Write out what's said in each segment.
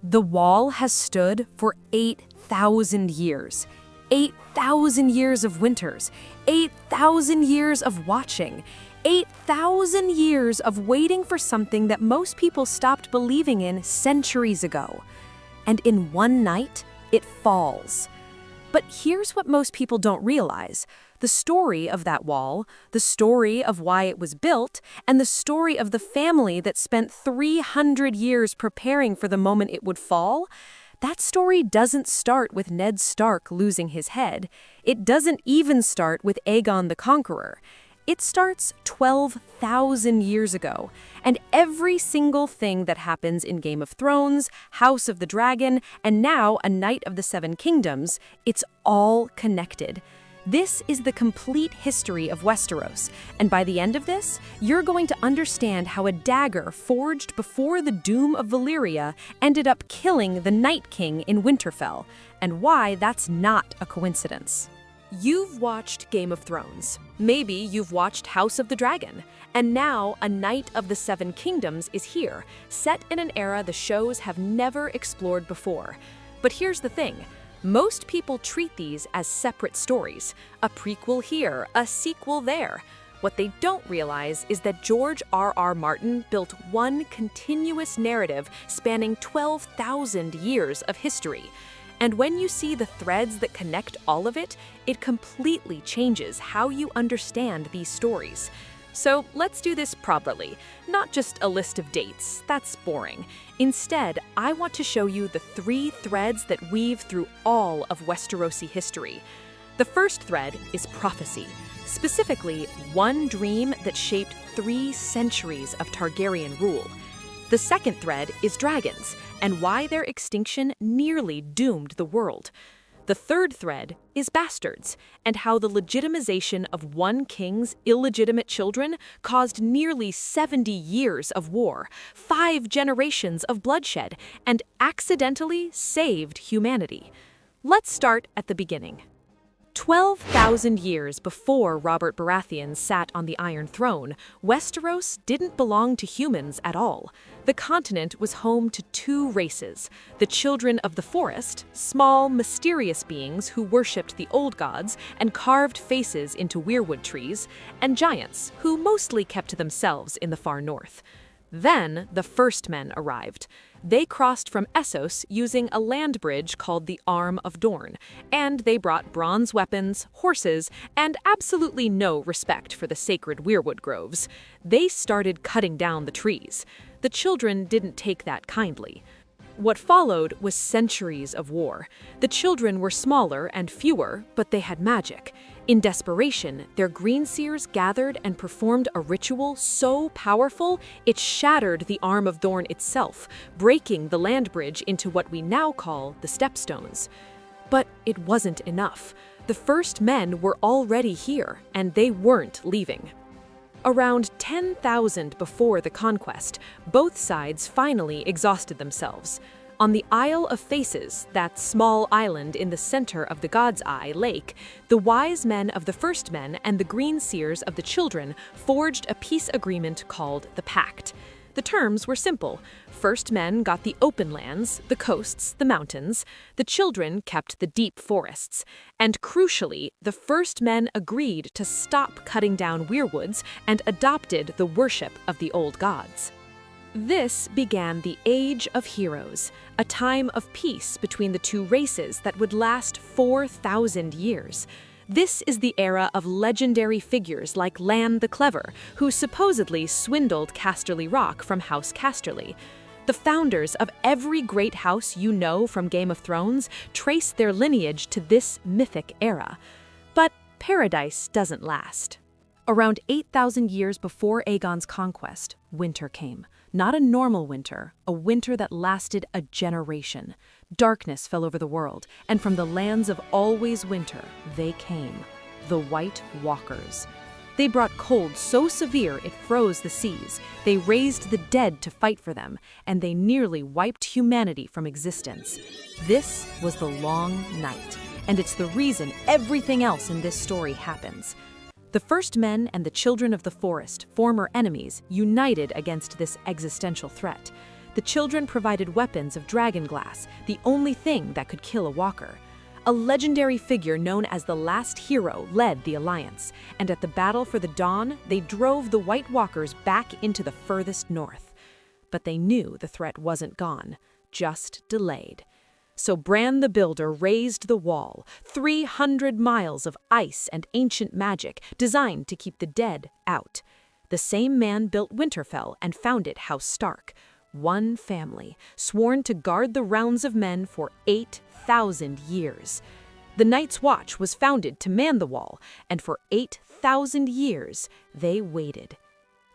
The wall has stood for 8,000 years. 8,000 years of winters, 8,000 years of watching, 8,000 years of waiting for something that most people stopped believing in centuries ago. And in one night, it falls. But here's what most people don't realize. The story of that wall, the story of why it was built, and the story of the family that spent 300 years preparing for the moment it would fall, that story doesn't start with Ned Stark losing his head. It doesn't even start with Aegon the Conqueror. It starts 12,000 years ago, and every single thing that happens in Game of Thrones, House of the Dragon, and now A Knight of the Seven Kingdoms, it's all connected. This is the complete history of Westeros, and by the end of this, you're going to understand how a dagger forged before the doom of Valyria ended up killing the Night King in Winterfell, and why that's not a coincidence. You've watched Game of Thrones. Maybe you've watched House of the Dragon. And now A Knight of the Seven Kingdoms is here, set in an era the shows have never explored before. But here's the thing. Most people treat these as separate stories. A prequel here, a sequel there. What they don't realize is that George R.R. Martin built one continuous narrative spanning 12,000 years of history. And when you see the threads that connect all of it, it completely changes how you understand these stories. So let's do this properly, not just a list of dates. That's boring. Instead, I want to show you the 3 threads that weave through all of Westerosi history. The first thread is prophecy, specifically one dream that shaped 3 centuries of Targaryen rule. The second thread is dragons, and why their extinction nearly doomed the world. The third thread is bastards, and how the legitimization of one king's illegitimate children caused nearly 70 years of war, 5 generations of bloodshed, and accidentally saved humanity. Let's start at the beginning. 12,000 years before Robert Baratheon sat on the Iron Throne, Westeros didn't belong to humans at all. The continent was home to 2 races: the Children of the Forest, small, mysterious beings who worshipped the old gods and carved faces into weirwood trees, and giants, who mostly kept to themselves in the far north. Then the First Men arrived. They crossed from Essos using a land bridge called the Arm of Dorne, and they brought bronze weapons, horses, and absolutely no respect for the sacred weirwood groves. They started cutting down the trees. The children didn't take that kindly. What followed was centuries of war. The children were smaller and fewer, but they had magic. In desperation, their greenseers gathered and performed a ritual so powerful it shattered the Arm of Dorne itself, breaking the land bridge into what we now call the Stepstones. But it wasn't enough. The First Men were already here, and they weren't leaving. Around 10,000 before the conquest, both sides finally exhausted themselves. On the Isle of Faces, that small island in the center of the God's Eye Lake, the wise men of the First Men and the greenseers of the children forged a peace agreement called the Pact. The terms were simple. First Men got the open lands, the coasts, the mountains. The children kept the deep forests. And crucially, the First Men agreed to stop cutting down weirwoods and adopted the worship of the old gods. This began the Age of Heroes, a time of peace between the 2 races that would last 4,000 years. This is the era of legendary figures like Lann the Clever, who supposedly swindled Casterly Rock from House Casterly. The founders of every great house you know from Game of Thrones trace their lineage to this mythic era. But paradise doesn't last. Around 8,000 years before Aegon's conquest, winter came. Not a normal winter, a winter that lasted a generation. Darkness fell over the world, and from the lands of always winter, they came. The White Walkers. They brought cold so severe it froze the seas. They raised the dead to fight for them, and they nearly wiped humanity from existence. This was the Long Night, and it's the reason everything else in this story happens. The First Men and the Children of the Forest, former enemies, united against this existential threat. The children provided weapons of dragon glass, the only thing that could kill a walker. A legendary figure known as the Last Hero led the alliance, and at the Battle for the Dawn, they drove the White Walkers back into the furthest north. But they knew the threat wasn't gone, just delayed. So Bran the Builder raised the wall, 300 miles of ice and ancient magic designed to keep the dead out. The same man built Winterfell and founded House Stark, one family, sworn to guard the realms of men for 8,000 years. The Night's Watch was founded to man the wall, and for 8,000 years, they waited.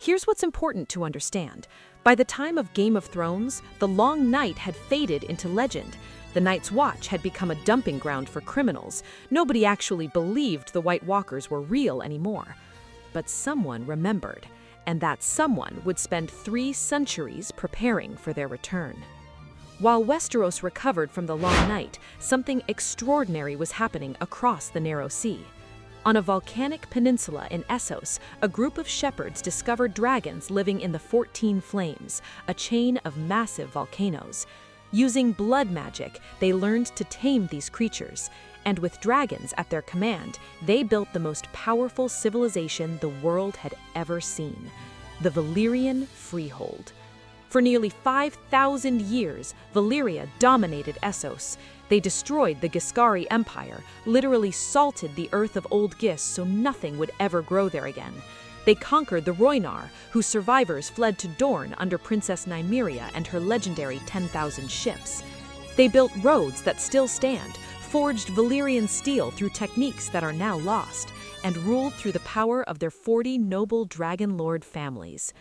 Here's what's important to understand. By the time of Game of Thrones, the Long Night had faded into legend. The Night's Watch had become a dumping ground for criminals. Nobody actually believed the White Walkers were real anymore. But someone remembered, and that someone would spend 3 centuries preparing for their return. While Westeros recovered from the Long Night, something extraordinary was happening across the Narrow Sea. On a volcanic peninsula in Essos, a group of shepherds discovered dragons living in the 14 Flames, a chain of massive volcanoes. Using blood magic, they learned to tame these creatures, and with dragons at their command, they built the most powerful civilization the world had ever seen, the Valyrian Freehold. For nearly 5,000 years, Valyria dominated Essos. They destroyed the Giscari Empire, literally salted the earth of Old Gis so nothing would ever grow there again. They conquered the Rhoynar, whose survivors fled to Dorne under Princess Nymeria and her legendary 10,000 ships. They built roads that still stand, forged Valyrian steel through techniques that are now lost, and ruled through the power of their 40 noble dragon lord families.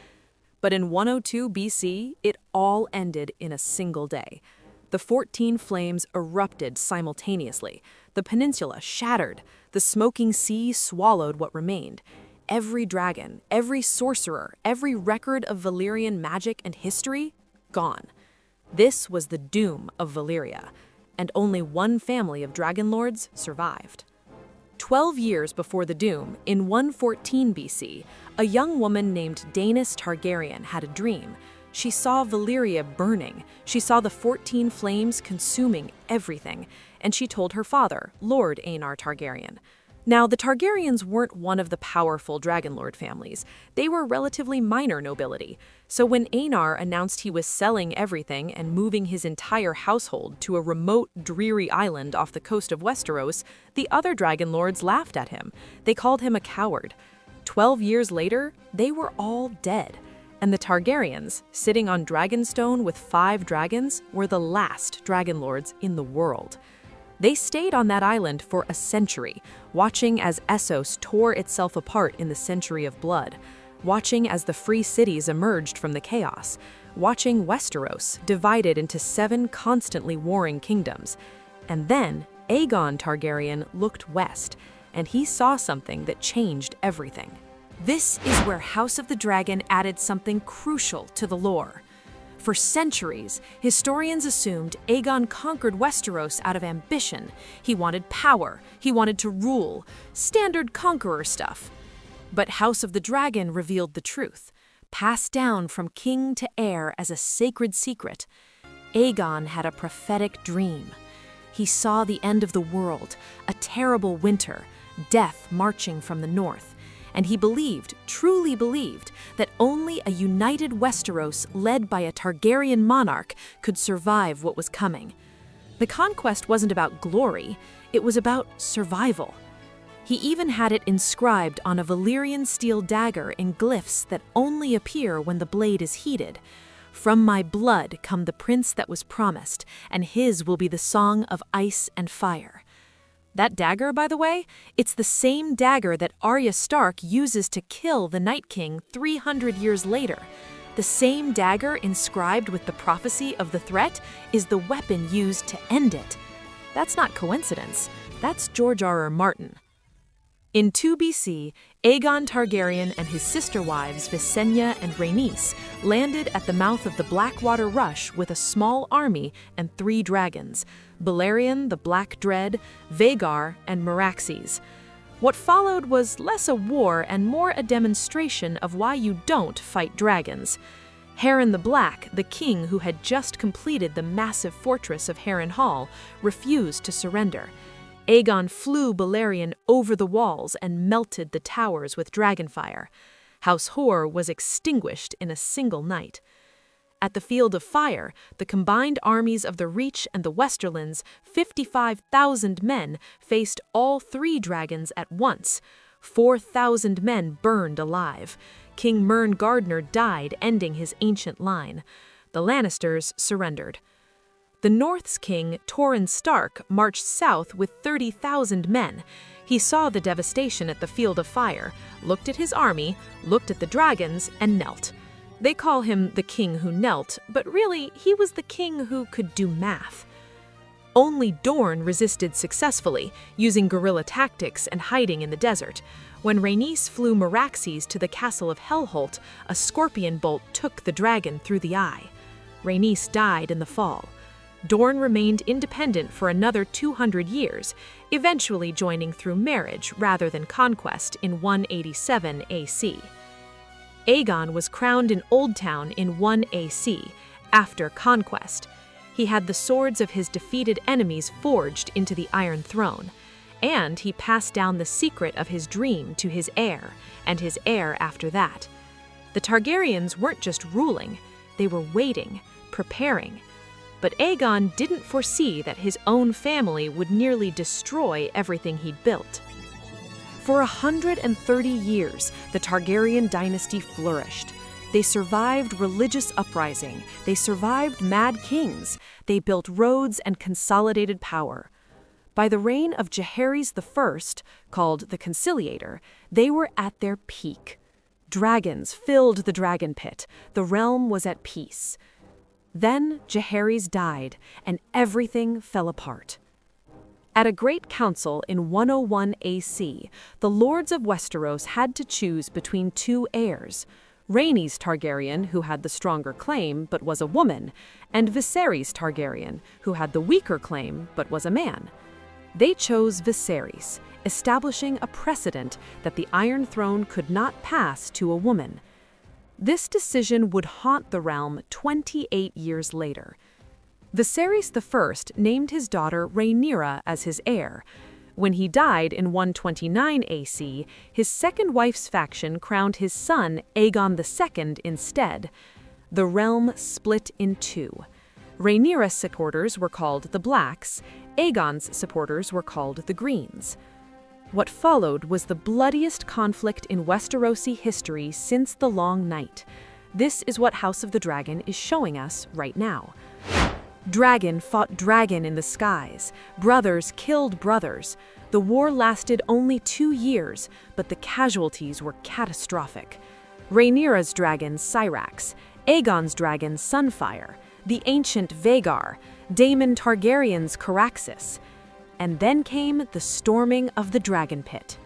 But in 102 BC, it all ended in a single day. The 14 Flames erupted simultaneously. The peninsula shattered. The smoking sea swallowed what remained. Every dragon, every sorcerer, every record of Valyrian magic and history, gone. This was the doom of Valyria, and only one family of dragon lords survived. 12 years before the doom, in 114 BC, a young woman named Daenerys Targaryen had a dream. She saw Valyria burning. She saw the 14 Flames consuming everything, and she told her father, Lord Aenar Targaryen. Now, the Targaryens weren't one of the powerful Dragonlord families. They were relatively minor nobility. So when Aenar announced he was selling everything and moving his entire household to a remote, dreary island off the coast of Westeros, the other Dragonlords laughed at him. They called him a coward. 12 years later, they were all dead. And the Targaryens, sitting on Dragonstone with 5 dragons, were the last Dragonlords in the world. They stayed on that island for a century, watching as Essos tore itself apart in the Century of Blood, watching as the free cities emerged from the chaos, watching Westeros divided into 7 constantly warring kingdoms. And then Aegon Targaryen looked west, and he saw something that changed everything. This is where House of the Dragon added something crucial to the lore. For centuries, historians assumed Aegon conquered Westeros out of ambition. He wanted power, he wanted to rule, standard conqueror stuff. But House of the Dragon revealed the truth, passed down from king to heir as a sacred secret. Aegon had a prophetic dream. He saw the end of the world, a terrible winter, death marching from the north. And he believed, truly believed, that only a united Westeros led by a Targaryen monarch could survive what was coming. The conquest wasn't about glory, it was about survival. He even had it inscribed on a Valyrian steel dagger in glyphs that only appear when the blade is heated. From my blood come the prince that was promised, and his will be the song of ice and fire. That dagger, by the way, it's the same dagger that Arya Stark uses to kill the Night King 300 years later. The same dagger inscribed with the prophecy of the threat is the weapon used to end it. That's not coincidence. That's George R.R. Martin. In 2 BC, Aegon Targaryen and his sister wives Visenya and Rhaenys landed at the mouth of the Blackwater Rush with a small army and 3 dragons, Balerion, the Black Dread, Vhagar, and Meraxes. What followed was less a war and more a demonstration of why you don't fight dragons. Harren the Black, the king who had just completed the massive fortress of Harrenhal, refused to surrender. Aegon flew Balerion over the walls and melted the towers with dragonfire. House Hoare was extinguished in a single night. At the Field of Fire, the combined armies of the Reach and the Westerlands, 55,000 men, faced all 3 dragons at once. 4,000 men burned alive. King Mern Gardner died, ending his ancient line. The Lannisters surrendered. The North's king, Torrhen Stark, marched south with 30,000 men. He saw the devastation at the Field of Fire, looked at his army, looked at the dragons, and knelt. They call him the king who knelt, but really, he was the king who could do math. Only Dorne resisted successfully, using guerrilla tactics and hiding in the desert. When Rhaenys flew Meraxes to the castle of Hellholt, a scorpion bolt took the dragon through the eye. Rhaenys died in the fall. Dorne remained independent for another 200 years, eventually joining through marriage rather than conquest in 187 AC. Aegon was crowned in Oldtown in 1 AC, after conquest. He had the swords of his defeated enemies forged into the Iron Throne, and he passed down the secret of his dream to his heir, and his heir after that. The Targaryens weren't just ruling, they were waiting, preparing. But Aegon didn't foresee that his own family would nearly destroy everything he'd built. For 130 years, the Targaryen dynasty flourished. They survived religious uprising, they survived mad kings, they built roads and consolidated power. By the reign of Jaehaerys I, called the Conciliator, they were at their peak. Dragons filled the dragon pit, the realm was at peace. Then Jaehaerys died, and everything fell apart. At a great council in 101 AC, the lords of Westeros had to choose between 2 heirs, Rhaenys Targaryen, who had the stronger claim but was a woman, and Viserys Targaryen, who had the weaker claim but was a man. They chose Viserys, establishing a precedent that the Iron Throne could not pass to a woman. This decision would haunt the realm 28 years later. Viserys I named his daughter Rhaenyra as his heir. When he died in 129 AC, his second wife's faction crowned his son Aegon II instead. The realm split in 2. Rhaenyra's supporters were called the Blacks, Aegon's supporters were called the Greens. What followed was the bloodiest conflict in Westerosi history since the Long Night. This is what House of the Dragon is showing us right now. Dragon fought dragon in the skies. Brothers killed brothers. The war lasted only 2 years, but the casualties were catastrophic. Rhaenyra's dragon, Syrax, Aegon's dragon, Sunfire, the ancient Vhagar, Daemon Targaryen's Caraxes. And then came the storming of the Dragon Pit.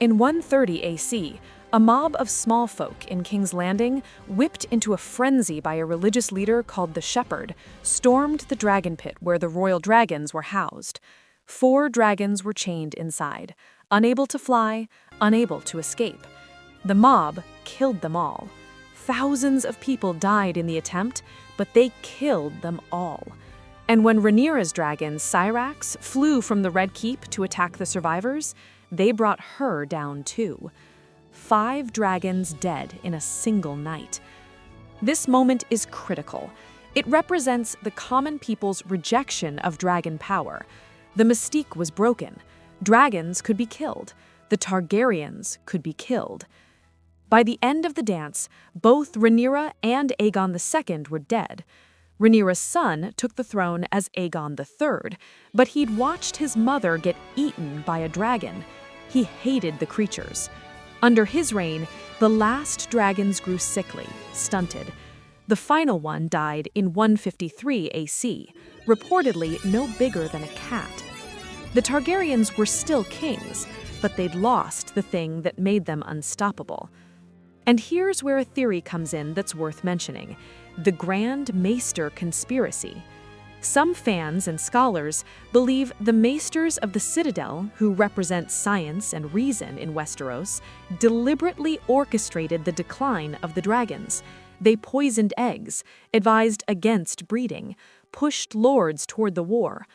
In 130 AC, a mob of small folk in King's Landing, whipped into a frenzy by a religious leader called the Shepherd, stormed the Dragon Pit where the royal dragons were housed. 4 dragons were chained inside, unable to fly, unable to escape. The mob killed them all. Thousands of people died in the attempt, but they killed them all. And when Rhaenyra's dragon, Syrax, flew from the Red Keep to attack the survivors, they brought her down too. 5 dragons dead in a single night. This moment is critical. It represents the common people's rejection of dragon power. The mystique was broken. Dragons could be killed. The Targaryens could be killed. By the end of the dance, both Rhaenyra and Aegon II were dead. Rhaenyra's son took the throne as Aegon III, but he'd watched his mother get eaten by a dragon. He hated the creatures. Under his reign, the last dragons grew sickly, stunted. The final one died in 153 AC, reportedly no bigger than a cat. The Targaryens were still kings, but they'd lost the thing that made them unstoppable. And here's where a theory comes in that's worth mentioning: the Grand Maester Conspiracy. Some fans and scholars believe the Maesters of the Citadel, who represent science and reason in Westeros, deliberately orchestrated the decline of the dragons. They poisoned eggs, advised against breeding, pushed lords toward the war.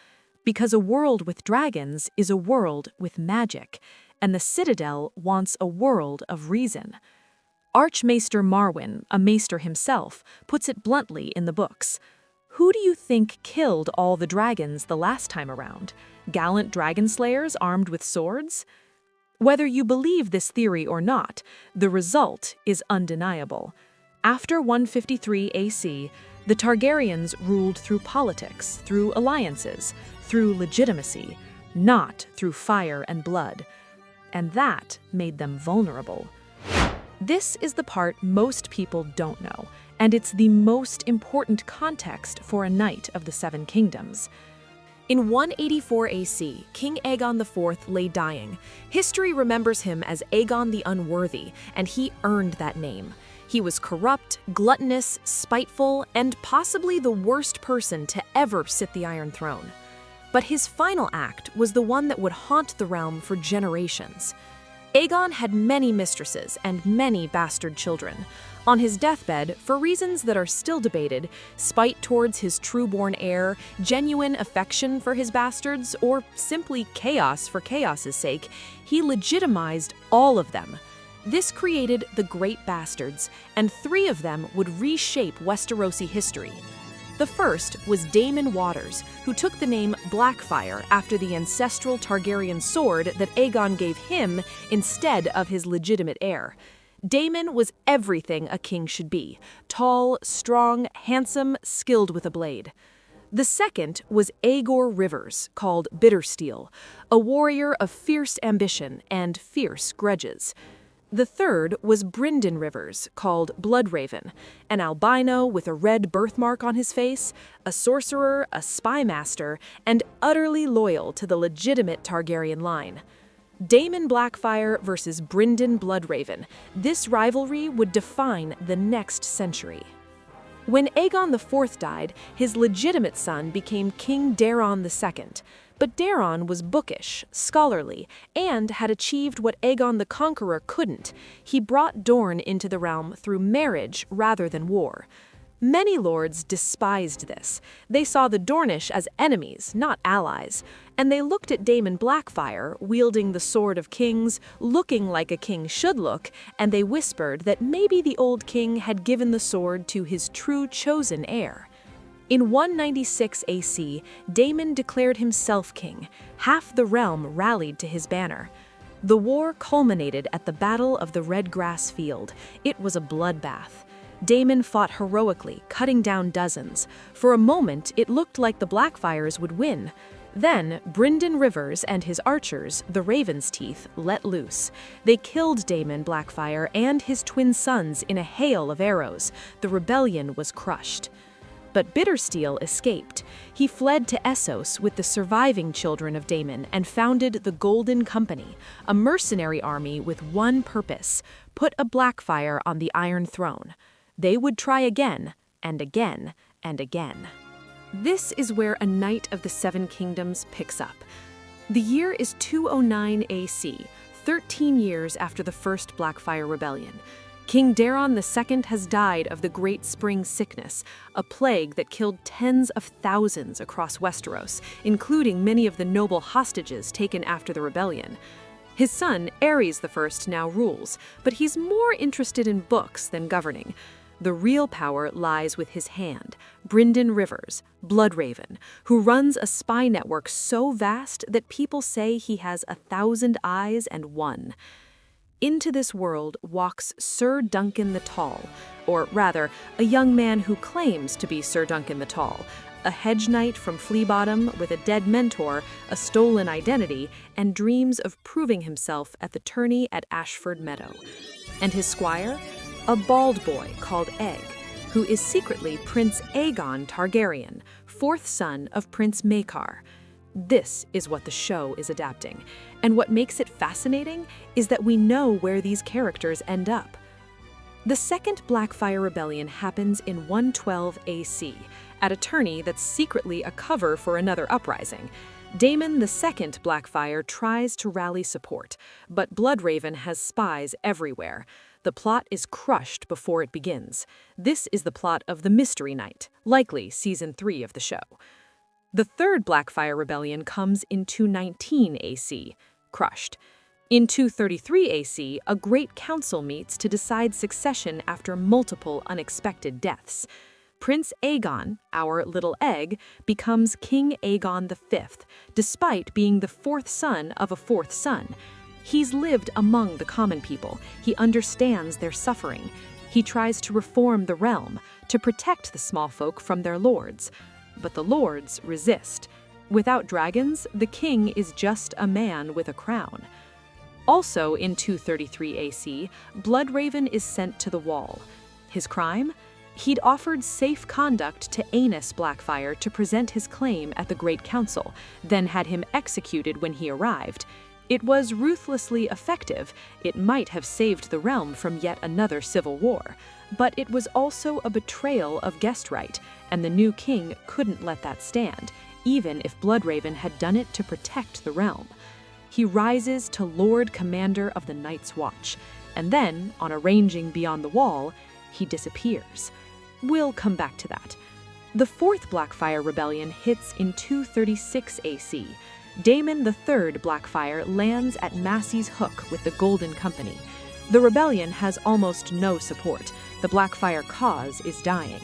Because a world with dragons is a world with magic, and the Citadel wants a world of reason. Archmaester Marwyn, a maester himself, puts it bluntly in the books. Who do you think killed all the dragons the last time around? Gallant dragon slayers armed with swords? Whether you believe this theory or not, the result is undeniable. After 153 AC, the Targaryens ruled through politics, through alliances, through legitimacy, not through fire and blood. And that made them vulnerable. This is the part most people don't know, and it's the most important context for a Knight of the Seven Kingdoms. In 184 AC, King Aegon IV lay dying. History remembers him as Aegon the Unworthy, and he earned that name. He was corrupt, gluttonous, spiteful, and possibly the worst person to ever sit the Iron Throne. But his final act was the one that would haunt the realm for generations. Aegon had many mistresses and many bastard children. On his deathbed, for reasons that are still debated, spite towards his true-born heir, genuine affection for his bastards, or simply chaos for chaos's sake, he legitimized all of them. This created the Great Bastards, and 3 of them would reshape Westerosi history. The first was Daemon Waters, who took the name Blackfyre after the ancestral Targaryen sword that Aegon gave him instead of his legitimate heir. Daemon was everything a king should be: tall, strong, handsome, skilled with a blade. The second was Aegor Rivers, called Bittersteel, a warrior of fierce ambition and fierce grudges. The third was Brynden Rivers, called Bloodraven, an albino with a red birthmark on his face, a sorcerer, a spy master, and utterly loyal to the legitimate Targaryen line. Daemon Blackfyre versus Brynden Bloodraven. This rivalry would define the next century. When Aegon IV died, his legitimate son became King Daeron II. But Daeron was bookish, scholarly, and had achieved what Aegon the Conqueror couldn't. He brought Dorne into the realm through marriage rather than war. Many lords despised this. They saw the Dornish as enemies, not allies, and they looked at Daemon Blackfyre, wielding the Sword of Kings, looking like a king should look, and they whispered that maybe the old king had given the sword to his true chosen heir. In 196 AC, Daemon declared himself king. Half the realm rallied to his banner. The war culminated at the Battle of the Red Grass Field. It was a bloodbath. Daemon fought heroically, cutting down dozens. For a moment, it looked like the Blackfyres would win. Then, Brynden Rivers and his archers, the Raven's Teeth, let loose. They killed Daemon Blackfyre and his twin sons in a hail of arrows. The rebellion was crushed. But Bittersteel escaped. He fled to Essos with the surviving children of Daemon and founded the Golden Company, a mercenary army with one purpose: put a Blackfyre on the Iron Throne. They would try again, and again, and again. This is where A Knight of the Seven Kingdoms picks up. The year is 209 AC, 13 years after the First Blackfyre Rebellion. King Daeron II has died of the Great Spring Sickness, a plague that killed tens of thousands across Westeros, including many of the noble hostages taken after the rebellion. His son, Aerys I, now rules, but he's more interested in books than governing. The real power lies with his hand, Brynden Rivers, Bloodraven, who runs a spy network so vast that people say he has 1,000 eyes and one. Into this world walks Sir Duncan the Tall, or rather, a young man who claims to be Sir Duncan the Tall, a hedge knight from Fleabottom with a dead mentor, a stolen identity, and dreams of proving himself at the tourney at Ashford Meadow. And his squire? A bald boy called Egg, who is secretly Prince Aegon Targaryen, fourth son of Prince Maekar. This is what the show is adapting, and what makes it fascinating is that we know where these characters end up. The Second Blackfyre Rebellion happens in 112 AC, at a tourney that's secretly a cover for another uprising. Daemon II Blackfyre tries to rally support, but Bloodraven has spies everywhere. The plot is crushed before it begins. This is the plot of The Mystery Knight, likely season 3 of the show. The third Blackfire Rebellion comes in 219 AC, crushed. In 233 AC, a great council meets to decide succession after multiple unexpected deaths. Prince Aegon, our little egg, becomes King Aegon V, despite being the fourth son of a fourth son. He's lived among the common people. He understands their suffering. He tries to reform the realm, to protect the small folk from their lords. But the lords resist. Without dragons, the king is just a man with a crown. Also in 233 AC, Bloodraven is sent to the Wall. His crime? He'd offered safe conduct to Aenys Blackfire to present his claim at the Great Council, then had him executed when he arrived. It was ruthlessly effective. It might have saved the realm from yet another civil war. But it was also a betrayal of guest right, and the new king couldn't let that stand, even if Bloodraven had done it to protect the realm. He rises to Lord Commander of the Night's Watch, and then, on arranging beyond the wall, he disappears. We'll come back to that. The fourth Blackfire Rebellion hits in 236 AC. Daemon III Blackfire lands at Massey's Hook with the Golden Company. The rebellion has almost no support. The Blackfire cause is dying.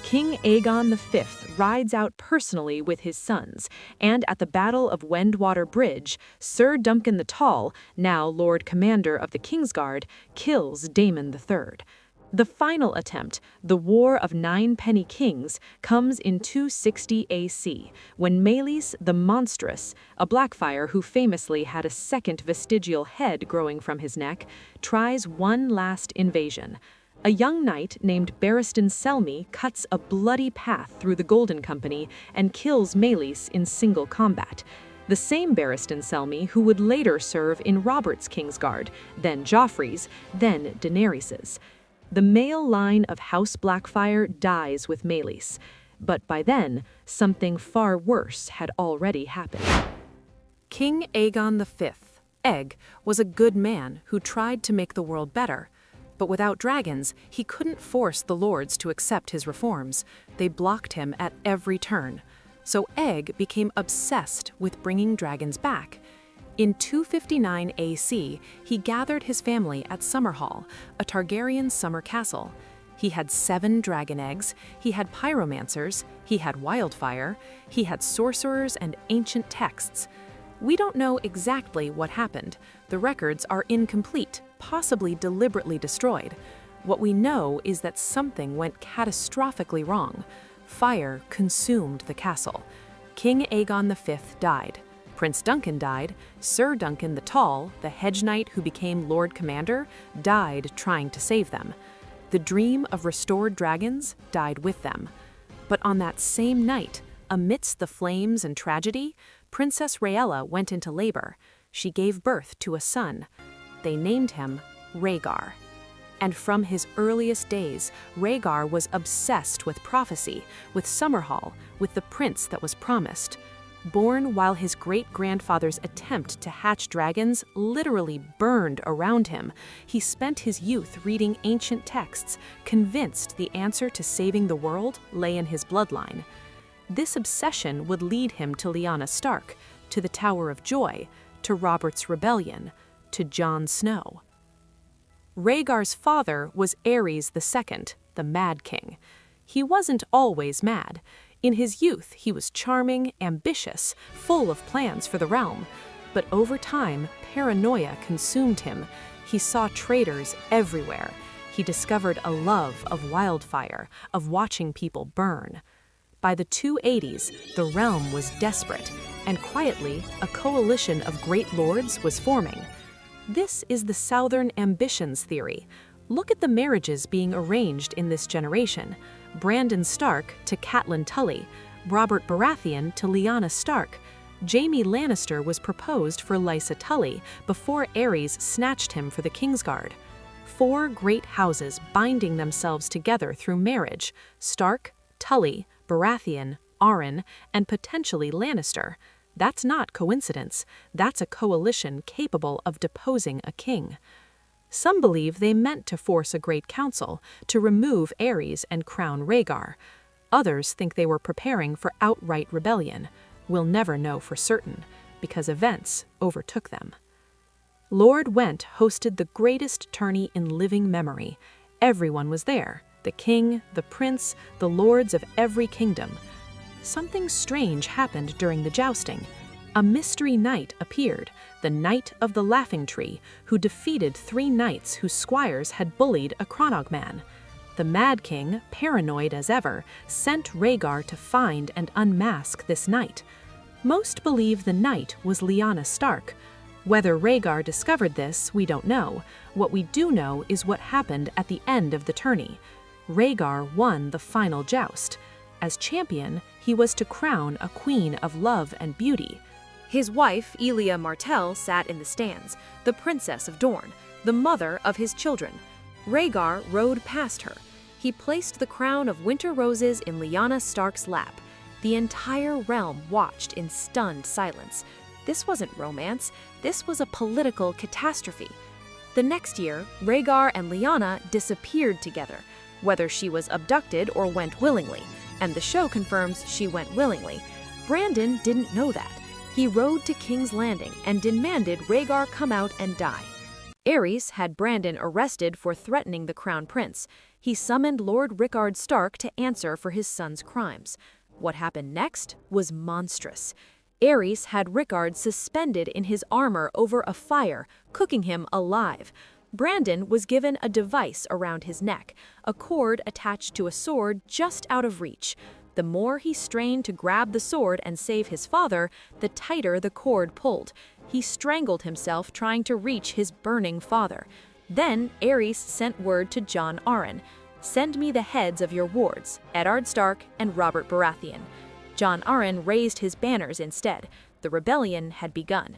King Aegon V rides out personally with his sons, and at the Battle of Wendwater Bridge, Sir Duncan the Tall, now Lord Commander of the Kingsguard, kills Daemon III. The final attempt, the War of Nine Penny Kings, comes in 260 AC, when Meleys the Monstrous, a Blackfire who famously had a second vestigial head growing from his neck, tries one last invasion. A young knight named Barristan Selmy cuts a bloody path through the Golden Company and kills Meleys in single combat. The same Barristan Selmy who would later serve in Robert's Kingsguard, then Joffrey's, then Daenerys's. The male line of House Blackfire dies with Meleys, but by then, something far worse had already happened. King Aegon V, Egg, was a good man who tried to make the world better. But without dragons, he couldn't force the lords to accept his reforms. They blocked him at every turn. So Egg became obsessed with bringing dragons back. In 259 AC, he gathered his family at Summerhall, a Targaryen summer castle. He had 7 dragon eggs, he had pyromancers, he had wildfire, he had sorcerers and ancient texts. We don't know exactly what happened. The records are incomplete, possibly deliberately destroyed. What we know is that something went catastrophically wrong. Fire consumed the castle. King Aegon V died. Prince Duncan died. Sir Duncan the Tall, the hedge knight who became Lord Commander, died trying to save them. The dream of restored dragons died with them. But on that same night, amidst the flames and tragedy, Princess Rhaella went into labor. She gave birth to a son. They named him Rhaegar. And from his earliest days, Rhaegar was obsessed with prophecy, with Summerhall, with the prince that was promised. Born while his great-grandfather's attempt to hatch dragons literally burned around him, he spent his youth reading ancient texts, convinced the answer to saving the world lay in his bloodline. This obsession would lead him to Lyanna Stark, to the Tower of Joy, to Robert's Rebellion, to Jon Snow. Rhaegar's father was Aerys II, the Mad King. He wasn't always mad. In his youth, he was charming, ambitious, full of plans for the realm. But over time, paranoia consumed him. He saw traitors everywhere. He discovered a love of wildfire, of watching people burn. By the 280s, the realm was desperate, and quietly, a coalition of great lords was forming. This is the Southern Ambitions theory. Look at the marriages being arranged in this generation. Brandon Stark to Catelyn Tully, Robert Baratheon to Lyanna Stark. Jaime Lannister was proposed for Lysa Tully before Aerys snatched him for the Kingsguard. 4 great houses binding themselves together through marriage: Stark, Tully, Baratheon, Arryn, and potentially Lannister. That's not coincidence. That's a coalition capable of deposing a king. Some believe they meant to force a great council to remove Aerys and crown Rhaegar. Others think they were preparing for outright rebellion. We'll never know for certain, because events overtook them. Lord Whent hosted the greatest tourney in living memory. Everyone was there, the king, the prince, the lords of every kingdom. Something strange happened during the jousting. A mystery knight appeared, the Knight of the Laughing Tree, who defeated 3 knights whose squires had bullied a Cronogman. The Mad King, paranoid as ever, sent Rhaegar to find and unmask this knight. Most believe the knight was Lyanna Stark. Whether Rhaegar discovered this, we don't know. What we do know is what happened at the end of the tourney. Rhaegar won the final joust. As champion, he was to crown a queen of love and beauty. His wife, Elia Martell, sat in the stands, the Princess of Dorne, the mother of his children. Rhaegar rode past her. He placed the crown of winter roses in Lyanna Stark's lap. The entire realm watched in stunned silence. This wasn't romance, this was a political catastrophe. The next year, Rhaegar and Lyanna disappeared together, whether she was abducted or went willingly, and the show confirms she went willingly. Brandon didn't know that. He rode to King's Landing and demanded Rhaegar come out and die. Aerys had Brandon arrested for threatening the crown prince. He summoned Lord Rickard Stark to answer for his son's crimes. What happened next was monstrous. Aerys had Rickard suspended in his armor over a fire, cooking him alive. Brandon was given a device around his neck, a cord attached to a sword just out of reach. The more he strained to grab the sword and save his father, the tighter the cord pulled. He strangled himself trying to reach his burning father. Then Aerys sent word to Jon Arryn, "Send me the heads of your wards, Eddard Stark and Robert Baratheon." Jon Arryn raised his banners instead. The rebellion had begun.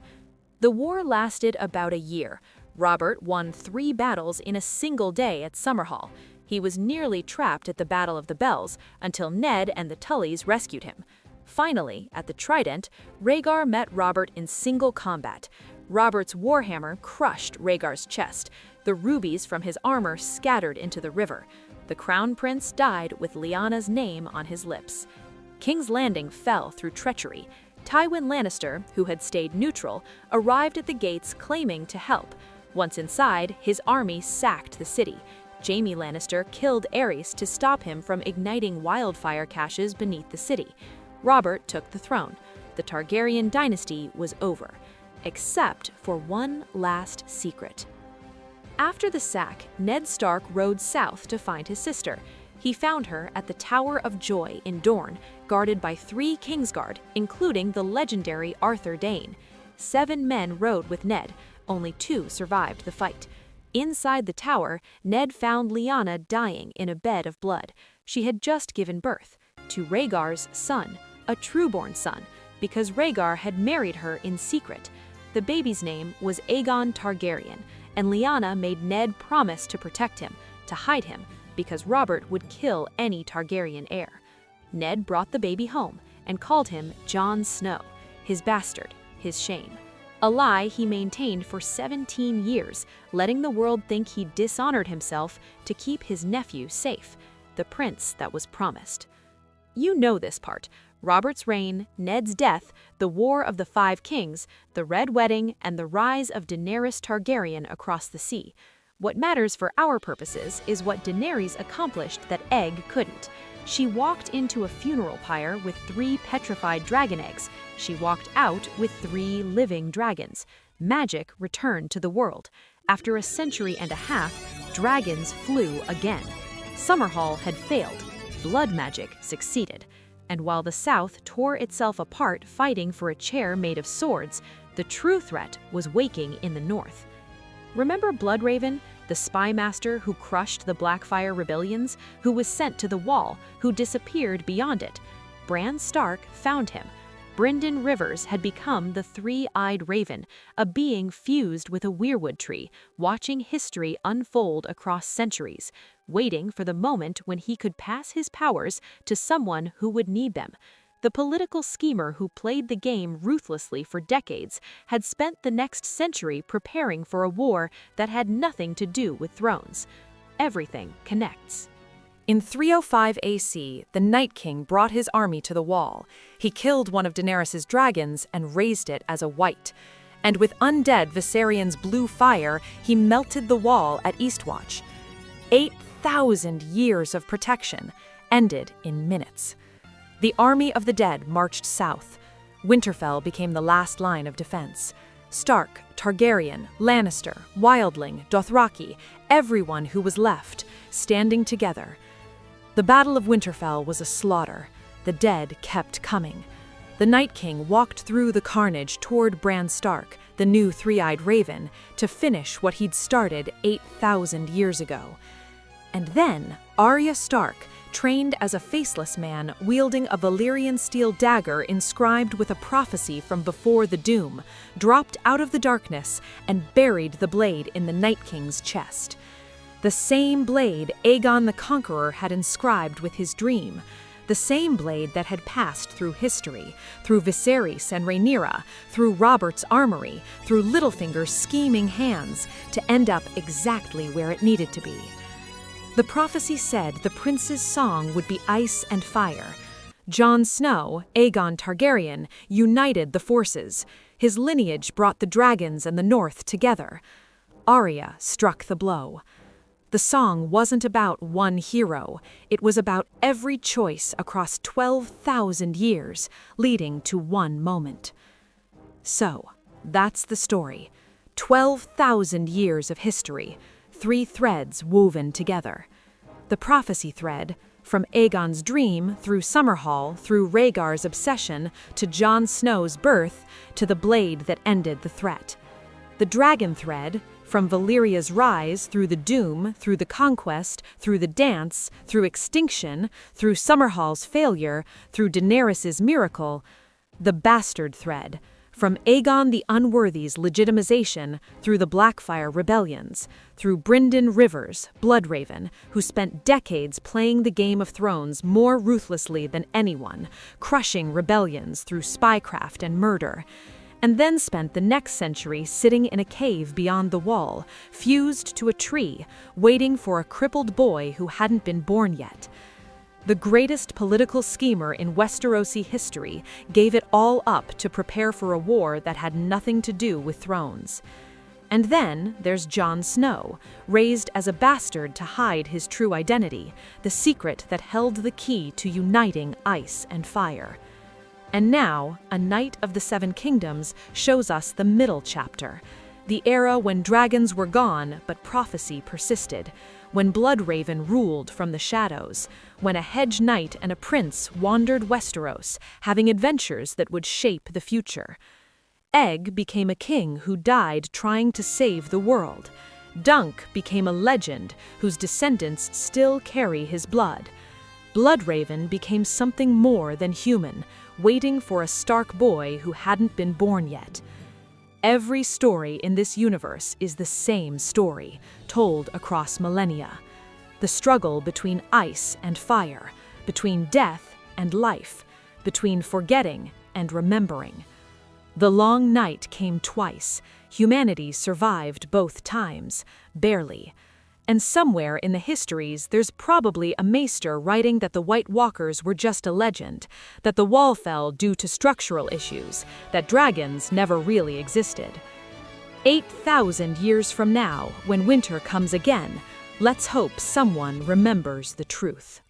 The war lasted about a year. Robert won 3 battles in a single day at Summerhall. He was nearly trapped at the Battle of the Bells until Ned and the Tullys rescued him. Finally, at the Trident, Rhaegar met Robert in single combat. Robert's warhammer crushed Rhaegar's chest. The rubies from his armor scattered into the river. The Crown Prince died with Lyanna's name on his lips. King's Landing fell through treachery. Tywin Lannister, who had stayed neutral, arrived at the gates claiming to help. Once inside, his army sacked the city. Jaime Lannister killed Aerys to stop him from igniting wildfire caches beneath the city. Robert took the throne. The Targaryen dynasty was over, except for one last secret. After the sack, Ned Stark rode south to find his sister. He found her at the Tower of Joy in Dorne, guarded by 3 Kingsguard, including the legendary Arthur Dayne. 7 men rode with Ned. Only 2 survived the fight. Inside the tower, Ned found Lyanna dying in a bed of blood. She had just given birth to Rhaegar's son, a trueborn son, because Rhaegar had married her in secret. The baby's name was Aegon Targaryen, and Lyanna made Ned promise to protect him, to hide him, because Robert would kill any Targaryen heir. Ned brought the baby home and called him Jon Snow, his bastard, his shame. A lie he maintained for 17 years, letting the world think he dishonored himself to keep his nephew safe, the prince that was promised. You know this part: Robert's reign, Ned's death, the War of the 5 Kings, the Red Wedding, and the rise of Daenerys Targaryen across the sea. What matters for our purposes is what Daenerys accomplished that Egg couldn't. She walked into a funeral pyre with 3 petrified dragon eggs. She walked out with 3 living dragons. Magic returned to the world. After a century and a half, dragons flew again. Summerhall had failed. Blood magic succeeded. And while the South tore itself apart fighting for a chair made of swords, the true threat was waking in the North. Remember Bloodraven, the spy master who crushed the Blackfyre rebellions, who was sent to the Wall, who disappeared beyond it? Bran Stark found him. Brynden Rivers had become the 3-eyed raven, a being fused with a weirwood tree, watching history unfold across centuries, waiting for the moment when he could pass his powers to someone who would need them. The political schemer who played the game ruthlessly for decades had spent the next century preparing for a war that had nothing to do with thrones. Everything connects. In 305 AC, the Night King brought his army to the wall. He killed one of Daenerys' dragons and raised it as a white. And with undead Viserions' blue fire, he melted the wall at Eastwatch. 8,000 years of protection ended in minutes. The army of the dead marched south. Winterfell became the last line of defense. Stark, Targaryen, Lannister, Wildling, Dothraki, everyone who was left, standing together. The Battle of Winterfell was a slaughter. The dead kept coming. The Night King walked through the carnage toward Bran Stark, the new three-eyed raven, to finish what he'd started 8,000 years ago. And then Arya Stark, trained as a faceless man wielding a Valyrian steel dagger inscribed with a prophecy from before the Doom, dropped out of the darkness and buried the blade in the Night King's chest. The same blade Aegon the Conqueror had inscribed with his dream, the same blade that had passed through history, through Viserys and Rhaenyra, through Robert's armory, through Littlefinger's scheming hands, to end up exactly where it needed to be. The prophecy said the prince's song would be ice and fire. Jon Snow, Aegon Targaryen, united the forces. His lineage brought the dragons and the North together. Arya struck the blow. The song wasn't about one hero. It was about every choice across 12,000 years, leading to one moment. So, that's the story. 12,000 years of history, 3 threads woven together. The prophecy thread, from Aegon's dream, through Summerhall, through Rhaegar's obsession, to Jon Snow's birth, to the blade that ended the threat. The dragon thread, from Valyria's rise, through the Doom, through the conquest, through the dance, through extinction, through Summerhall's failure, through Daenerys' miracle. The bastard thread, from Aegon the Unworthy's legitimization, through the Blackfyre rebellions, through Brynden Rivers, Bloodraven, who spent decades playing the Game of Thrones more ruthlessly than anyone, crushing rebellions through spycraft and murder, and then spent the next century sitting in a cave beyond the wall, fused to a tree, waiting for a crippled boy who hadn't been born yet. The greatest political schemer in Westerosi history gave it all up to prepare for a war that had nothing to do with thrones. And then there's Jon Snow, raised as a bastard to hide his true identity, the secret that held the key to uniting ice and fire. And now, A Knight of the Seven Kingdoms shows us the middle chapter, the era when dragons were gone but prophecy persisted, when Bloodraven ruled from the shadows, when a hedge knight and a prince wandered Westeros, having adventures that would shape the future. Egg became a king who died trying to save the world. Dunk became a legend whose descendants still carry his blood. Bloodraven became something more than human, waiting for a Stark boy who hadn't been born yet. Every story in this universe is the same story, told across millennia. The struggle between ice and fire, between death and life, between forgetting and remembering. The long night came twice. Humanity survived both times, barely. And somewhere in the histories, there's probably a maester writing that the White Walkers were just a legend, that the wall fell due to structural issues, that dragons never really existed. 8,000 years from now, when winter comes again, let's hope someone remembers the truth.